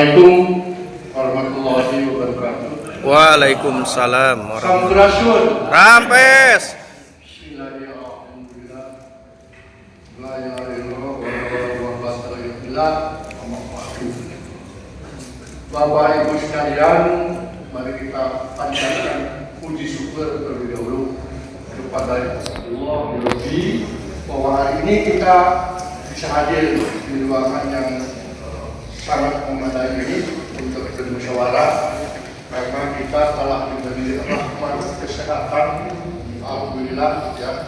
Assalamualaikum warahmatullahi wabarakatuh. Waalaikumsalam Sampurasun. Rampes. Bismillahirrahmanirrahim. La ilaha illallah wa la ilaha Bapak Ibu sekalian, mari kita panjatkan puji syukur terlebih dahulu kepada Allah bahwa hari ini kita bisa hadir di ruangan yang sangat memadai ini untuk bermusyawarah, karena kita telah diberi rahmat kesehatan. Alhamdulillah ya.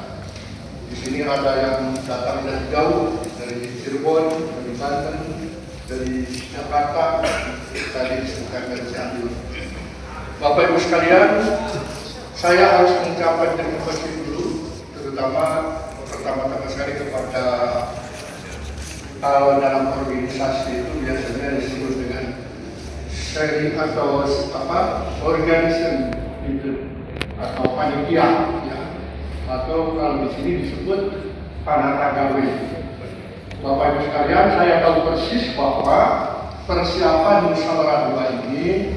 Di sini ada yang datang dari jauh, dari Cirebon, dari Banten, dari Jakarta, dari Cianjur. Bapak Ibu sekalian, saya harus mengucapkan terima kasih dulu, terutama pertama-tama sekali kepada kalau dalam organisasi itu biasanya disebut dengan sharing atau organisasi itu atau panitia ya, atau kalau di sini disebut panatagawe. Bapak Ibu sekalian, saya tahu persis bahwa persiapan musyawarah dua ini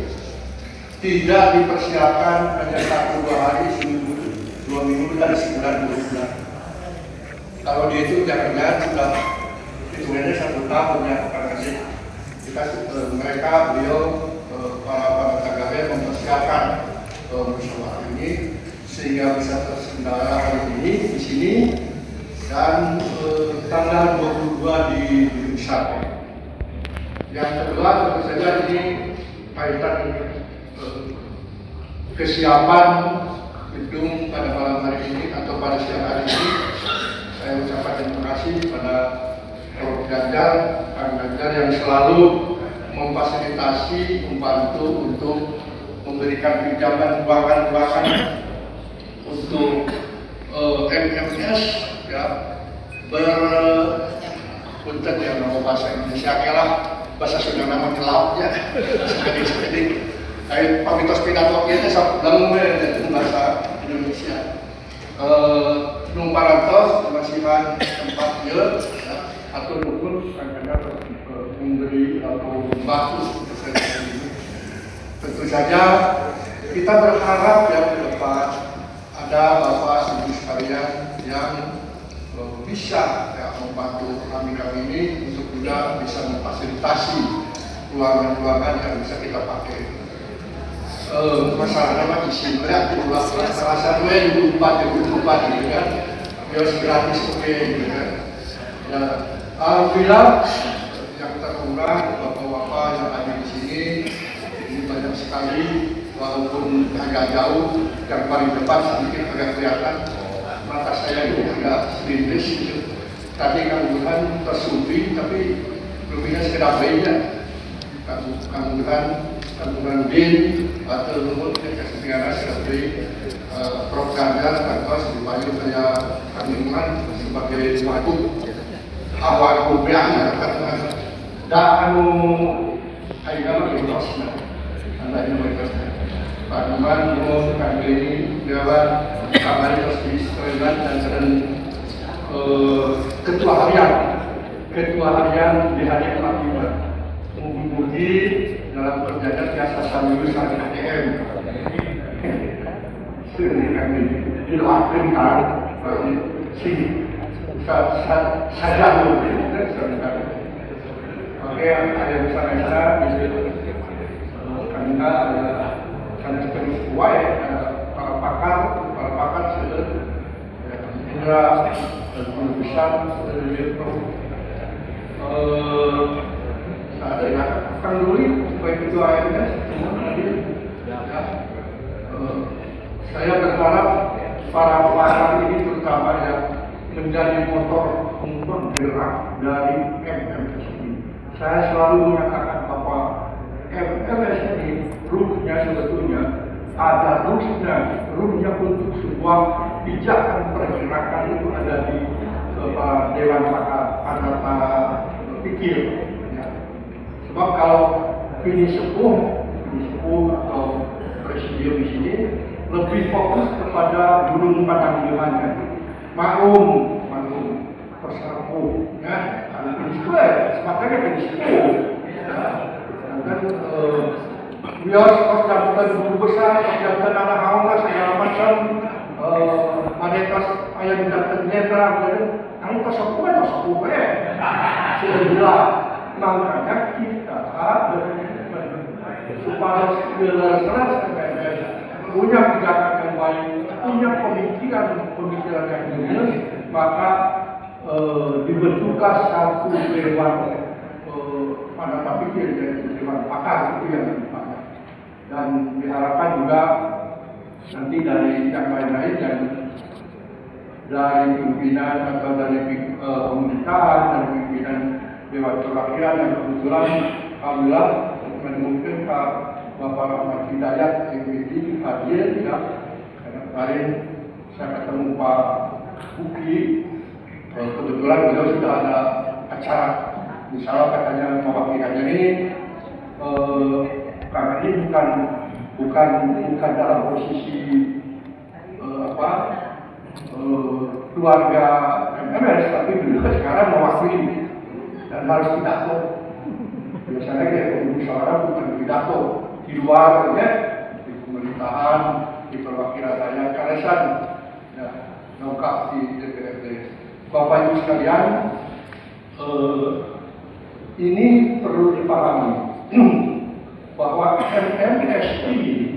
tidak dipersiapkan hanya 1-2 hari, seminggu, 2 minggu, dan sebulan, 2 bulan. Kalau dia itu jangan-jangan sudah hitungannya 1 tahun ya, karena mereka beliau para tagawe mempersiapkan musyawarah ini sehingga bisa terselenggara hari ini di sini dan tanggal 22 di Nusa. Yang kedua tentu saja ini kaitan kesiapan gedung pada malam hari ini atau pada siang hari ini. Saya ucapkan terima kasih pada Prof. Ganjar, Kang Ganjar yang selalu memfasilitasi, membantu untuk memberikan pinjaman ruangan-ruangan untuk MMS ya, berpunten ya nama bahasa Indonesia lah, bahasa Sunda nama kelap ya, sekali-sekali kayak pamitos pidato kita sabdang itu bahasa Indonesia. Numparantos kemasihan tempat ya, atau nukun kadang-kadang memberi atau membantu ini. Tentu saja kita berharap ya ke depan ada Bapak Ibu sekalian yang bisa ya, membantu kami ini untuk juga bisa memfasilitasi ruangan-ruangan yang bisa kita pakai. Masalahnya mah isi berat, salah satunya 24 gitu kan, biar gratis oke gitu kan. Ya, alhamdulillah yang terundang bapak-bapak yang ada di sini ini banyak sekali, walaupun agak jauh, yang paling depan sedikit agak kelihatan mata saya ini agak sedikit gitu. Tadi Kang Burhan tersubri, tapi lebihnya sekedar beda. Kang Burhan bin atau lumut kesempatan seperti Prof. Ganjar atau sebagai saya Kang Burhan sebagai suatu awal kubiang dan anu ayeuna berosna anda ini berosna Pak Numan mau kami ini dewan kamari terus dan ketua harian di hari kelima mugi-mugi dalam perjalanan biasa sambil sampai ATM sering kami dilakukan sini saja dulu oke, ada bersama-sama karena karena terus kuat para pakar sudah Indra dan guru besar ada yang akan dulu baik itu AMS saya berharap para pakar ini terutama yang menjadi motor penggerak dari MMS ini. Saya selalu mengatakan bahwa MMS ini ruhnya sebetulnya ada ruhnya untuk sebuah pijakan pergerakan itu ada di Dewan Pakar Pikir. Ya. Sebab kalau ini sepuh atau presidium di sini lebih fokus kepada burung padang Yohana. Maklum terserah ya, ada prinsip, makanya prinsip dan bios kos jantan guru besar, kos jantan anak hawa segala macam, varietas ayam jantan netral, jadi kami tosokuwe sudah makanya kita supaya jelas punya pikiran yang baik, punya pemikiran yang jelas, maka dibentuklah satu dewan pada pikir yaitu dewan pakar itu yang dipakai. Dan diharapkan juga nanti dari yang lain-lain yang dari pimpinan atau dari pemerintahan dan pimpinan dewan perwakilan yang kebetulan alhamdulillah menemukan Bapak Rahmat Hidayat MPD hadir ya. Karena kemarin saya ketemu Pak Buki, kebetulan beliau sudah ada acara, misalnya katanya mewakilkannya ini karena ini bukan dalam posisi keluarga MMS, tapi beliau sekarang mewakili dan harus pidato. Biasanya kayak musyawarah bukan pidato di luar ya, di pemerintahan, di perwakilan rakyat Kalesan, ya, lengkap di DPRD. Bapak Ibu sekalian, ini perlu dipahami bahwa MMS ini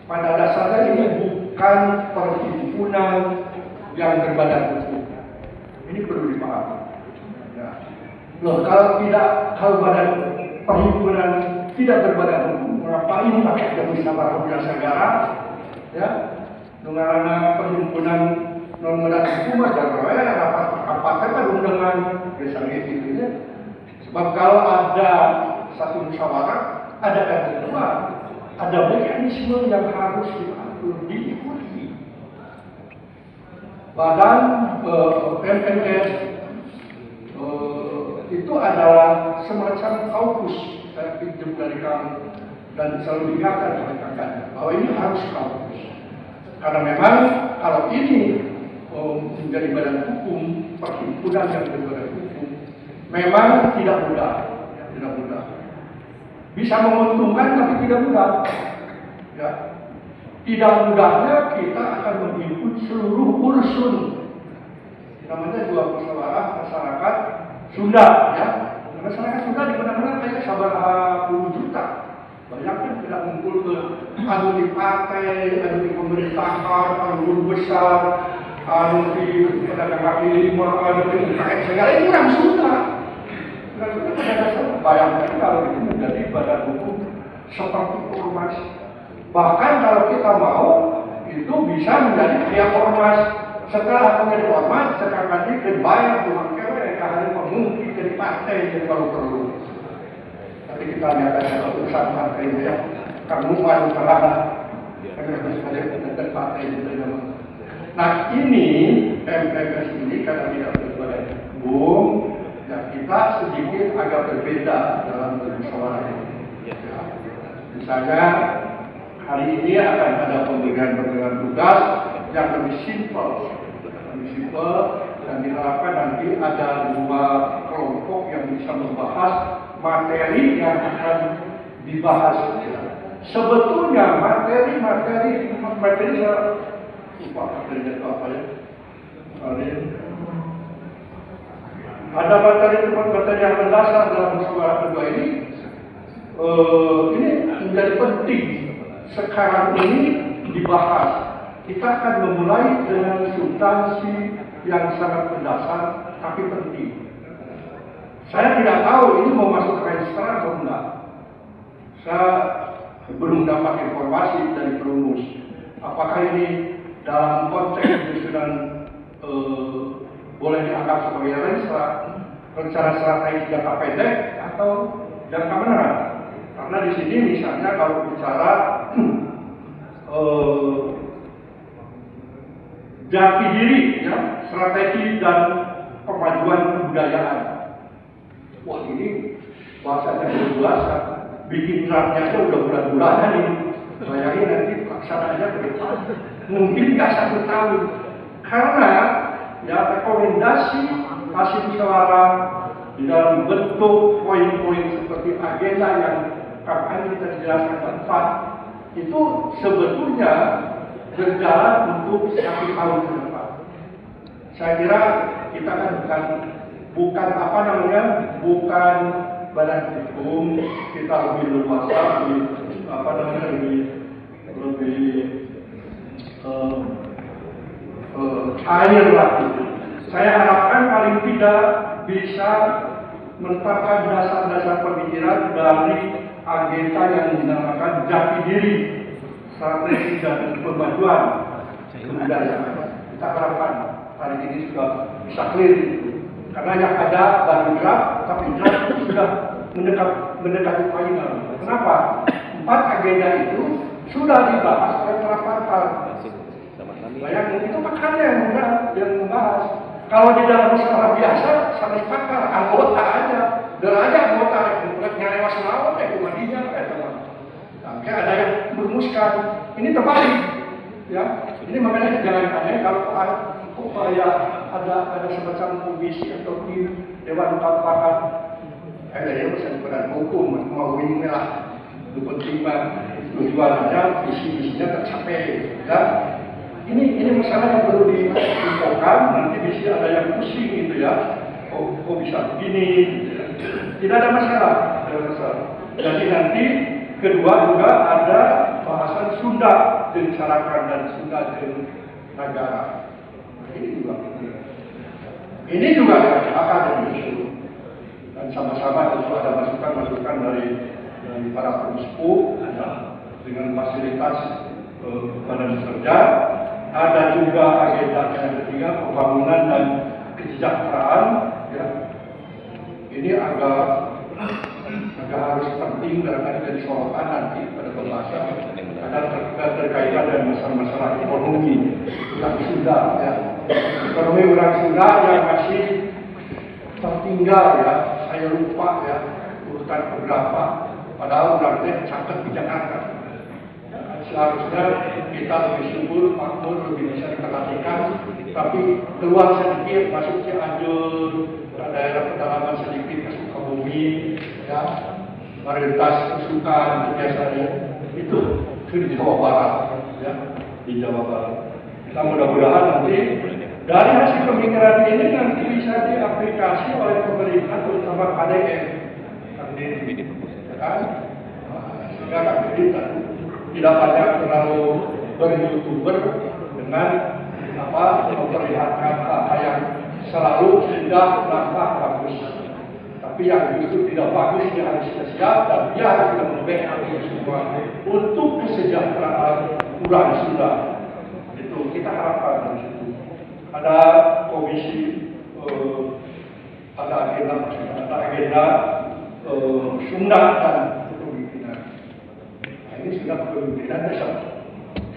pada dasarnya ini bukan perhimpunan yang berbadan hukum. Ini perlu dipahami. Ya. Loh, kalau badan perhimpunan tidak berbadan hukum, ngapain pakai musyawarah bela negara? Ya, dengan perhimpunan non badan hukum ada rapat kan undangan misalnya gitu ya. Sebab kalau ada satu musyawarah, ada yang kedua, ada mekanisme yang harus diikuti. Badan MMS itu adalah semacam kaukus, saya pinjam dari kamu dan selalu diingatkan oleh kakaknya bahwa ini harus kaukus. Karena memang kalau ini menjadi badan hukum, perhimpunan yang berbadan hukum, memang tidak mudah. Bisa menguntungkan tapi tidak mudah. Ya. Tidak mudahnya kita akan mengikut seluruh ursun. Namanya dua musyawarah masyarakat Sunda, ya. Masyarakat Sunda di mana-mana kayak sabar 10 juta. Banyak kan tidak ngumpul ke anu di partai, anu di pemerintahan, anu guru besar, anu di pedagang kaki lima, anu di UKM segala ini orang Sunda. Bayangkan kalau itu menjadi badan hukum seperti ormas. Bahkan kalau kita mau, itu bisa menjadi pihak ormas. Setelah menjadi ormas, sekarang lagi dibayar uang kewe, karena mengungkit dari partai kalau perlu. Tapi kita lihat ada urusan partai ya, kamu mau terhadap karena partai itu. Nah ini MMS ini karena tidak berbadan hukum. Ya, kita sedikit agak berbeda dalam bermusyawarah ini. Ya. Misalnya hari ini akan ada pembagian tugas yang lebih simpel, dan diharapkan nanti ada 2 kelompok yang bisa membahas materi yang akan dibahas. Sebetulnya materi saya lupa materinya apa ya. Ada materi yang mendasar dalam musyawarah kedua ini menjadi penting sekarang ini dibahas. Kita akan memulai dengan substansi yang sangat mendasar tapi penting. Saya tidak tahu ini mau masuk register atau enggak. Saya belum dapat informasi dari perumus. Apakah ini dalam konteks penyusunan boleh dianggap sebagai rencana strategi jangka pendek atau jangka menengah? Karena di sini misalnya kalau bicara jati diri, ya, strategi dan kemajuan kebudayaan. Wah ini bahasanya luas, bikin draftnya aja udah bulan-bulanan ini. Bayangin nanti pelaksananya ke depan, mungkin nggak 1 tahun. Karena ya rekomendasi hasil musyawarah di dalam bentuk poin-poin seperti agenda yang Kang Andi tadi jelaskan tempat itu sebetulnya berjalan untuk 1 tahun ke depan. Saya kira kita kan bukan bukan badan hukum, kita lebih leluasa, air lagi. Saya harapkan paling tidak bisa menetapkan dasar-dasar pemikiran dari agenda yang dinamakan jati diri, strategi dan pemajuan kebudayaan. Kita harapkan hari ini sudah bisa clear itu. Karena yang ada baru draft, tapi draft itu sudah mendekati final. Kenapa? 4 agenda itu sudah dibahas oleh para pakar. Bayangin, itu pakarnya yang membahas. Kalau di dalam masalah biasa, sama pakar, anggota aja. Dan aja anggota, nyari masalah, kumadinya, teman. Tapi ada yang merumuskan. Ini terbalik. Ya, ini makanya jangan aneh kalau upaya ada semacam komisi atau tim dewan pakar. Ada urusan berat hukum, mau ini lah. Itu penting banget. Tujuannya, visi-visinya tercapai. Ya. Ini masalah yang perlu diinfokan, nanti bisa ada yang pusing gitu ya. Kok bisa begini? Gitu ya. Tidak ada masalah. Jadi nanti kedua juga ada bahasan Sunda dibicarakan dan Sunda dan negara. Ini juga akademisi dan sama-sama tentu ada masukan-masukan dari para penispu dengan fasilitas badan kerja. Ada juga agenda yang ketiga pembangunan dan kesejahteraan. Ya. Ini agak harus penting barangkali dari sorotan nanti pada pembahasan karena terkaitan dengan masalah-masalah ekonomi yang Sunda. Ya. Ekonomi orang Sunda yang masih tertinggal ya. Saya lupa ya urutan beberapa. Padahal urutannya catat di Jakarta. Seharusnya kita lebih subur, makmur, lebih bisa diperhatikan, tapi keluar sedikit, masuk Cianjur, daerah pedalaman sedikit, masuk ke bumi, ya, mayoritas kesukaan biasanya itu di Jawa Barat, ya, di Jawa Barat. Kita mudah-mudahan nanti dari hasil pemikiran ini nanti bisa diaplikasi oleh pemerintah, terutama KDM, sehingga KDM tidak banyak terlalu ber-youtuber dengan memperlihatkan hal yang selalu sudah nampak bagus. Tapi yang justru tidak bagus dia harus siap dan dia harus membackup semua untuk kesejahteraan orang Sunda. Itu kita harapkan di situ. Ada komisi, ada agenda Sunda dan ini sudah kepemimpinan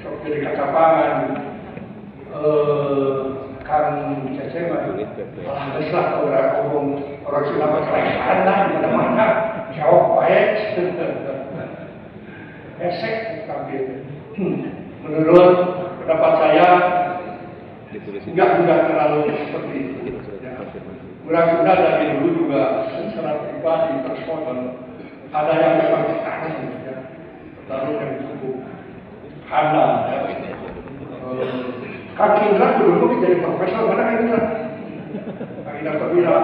sok jadi kacapangan Kang Cece malah orang Sunda berkaitan lah di mana jawab baik esek tapi menurut pendapat saya enggak terlalu seperti itu. Orang Sunda dari dulu juga secara pribadi personal ada yang memang ditahan. Lalu yang cukup handal. Kang Indra dulu jadi profesor, mana Kang Indra? Kang Indra Perwira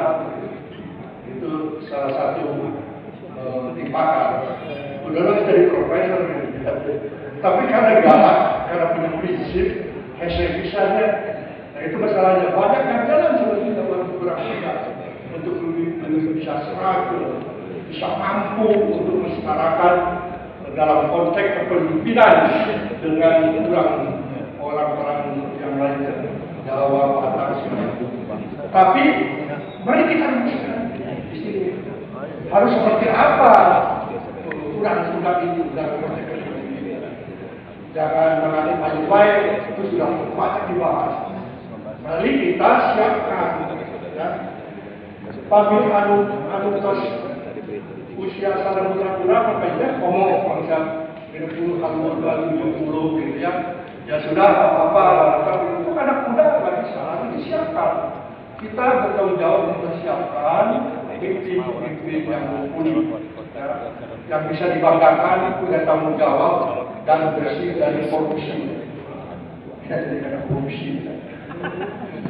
itu salah satu pakar. Dulu jadi profesor, tapi karena galak, karena punya prinsip, hese-bisanya. Nah itu masalahnya. Banyak yang jalan sebetulnya kurang untuk lebih bisa serag, bisa mampu untuk masyarakat dalam konteks kepemimpinan dengan orang-orang yang lain Jawa, Batak, tapi mari kita rumuskan di sini harus seperti apa ukuran Sunda itu dalam konteks kepemimpinan. Jangan mengalih baik-baik itu sudah banyak dibahas. Mari kita siapkan ya. Pamil anu tos usia salah berapa kayaknya ngomong bangsa 20 tahun 2020 gitu ya. Ya sudah apa-apa tapi untuk anak muda lagi salah disiapkan. Kita bertanggung jawab mempersiapkan pemimpin yang mumpuni, ya, yang bisa dibanggakan, punya tanggung jawab dan bersih dari korupsi. Jadi ada korupsi.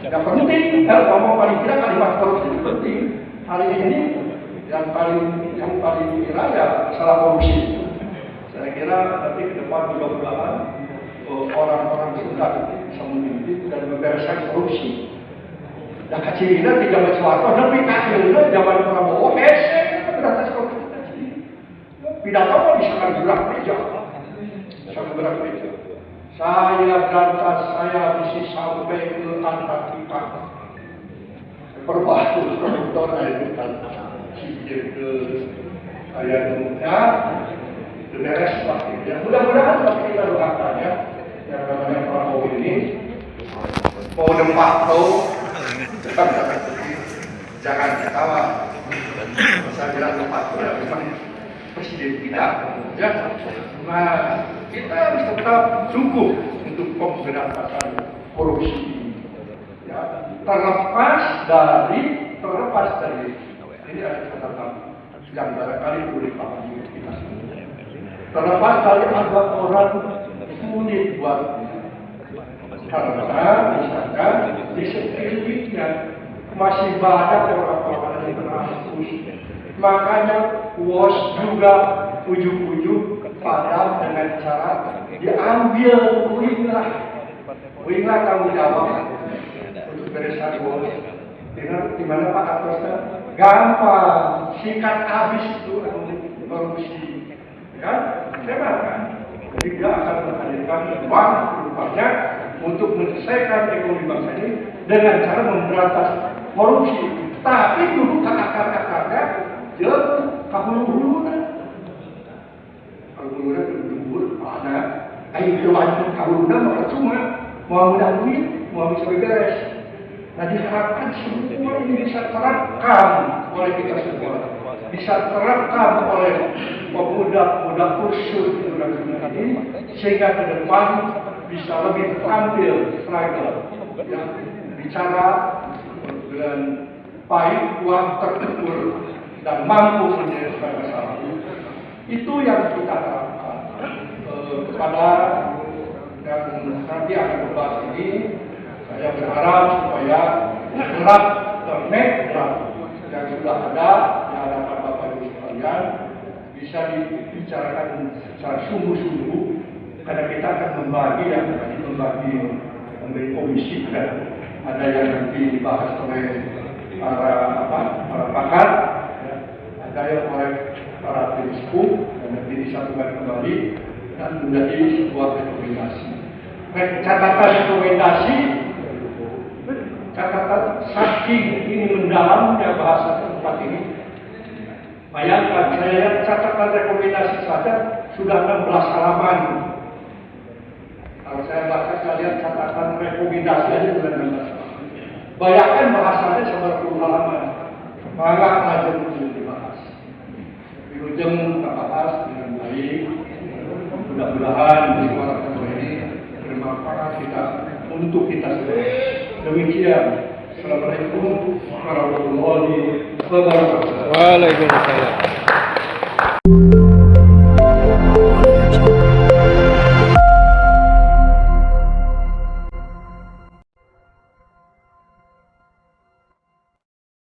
Yang penting, kalau ngomong paling tidak kalimat korupsi itu penting. Hari ini yang paling kira ya masalah korupsi. Saya kira nanti ke depan mudah-mudahan orang-orang sudah bisa memimpin dan membereskan korupsi. Dan kecilnya di zaman Soeharto, tapi akhirnya zaman Prabowo, beratas korupsi. Pidato mau bisa gerak meja, gerak meja. Saya berantas, saya bisa sampai ke Antartika. Perbahas produktor itu kan, sihir ke ayatnya, beres pasti. Ya mudah-mudahan pasti kita doakan ya, yang namanya Prabowo ini mau dempak tahu. Jangan ketawa. Saya bilang tempat memang presiden kita, ya. Nah, kita harus tetap sungguh untuk pemberantasan korupsi. Ya, terlepas dari ini ada catatan yang barangkali perlu dipahami kita semua. Terlepas dari ada orang sulit buat. Karena misalkan di sekelilingnya masih banyak orang-orang yang berhasil. Makanya WOS juga ujung-ujung padam dengan cara diambil winglah tanggung jawab untuk beresan WOS. Dengan dimana Pak Atosnya gampang, sikat habis itu korupsi, kan? Kan? Jadi dia akan menghadirkan uang rupanya untuk menyelesaikan ekonomi bangsa ini dengan cara memberantas korupsi. Tapi dulu akar-akarnya jauh kahulu-hulunya. Kahulu-hulunya berjubur, mana? Ayo kewancu kahulu-hulunya maka cuma mau mudah duit, mau bisa beres. Nah diharapkan semua ini bisa terekam oleh kita semua. Bisa terekam oleh pemuda-pemuda kursus ini sehingga ke depan bisa lebih terampil struggle ya, bicara dengan baik, kuat, terukur dan mampu menyelesaikan masalah itu yang kita harapkan kepada yang nanti akan membahas ini. Saya berharap supaya draft yang sudah ada di hadapan Bapak Ibu sekalian bisa dibicarakan secara sungguh-sungguh, karena kita akan membagi memberi komisi, dan ada yang nanti dibahas oleh para pakar, ya, ada yang oleh para filsuf, dan nanti disatukan kembali dan menjadi sebuah rekomendasi. Catatan rekomendasi, catatan saking ini mendalamnya bahasa tempat ini. Bayangkan, saya lihat catatan rekomendasi saja sudah 16 halaman. Kalau saya baca, saya lihat catatan rekomendasi aja sudah 16 halaman. Bayangkan bahasanya 90 halaman. Maka aja perlu dibahas. Wilujeng kita bahas dengan baik. Mudah-mudahan suara kita ini bermanfaat untuk kita semua. Demikian. Assalamualaikum warahmatullahi wabarakatuh. Waalaikumsalam.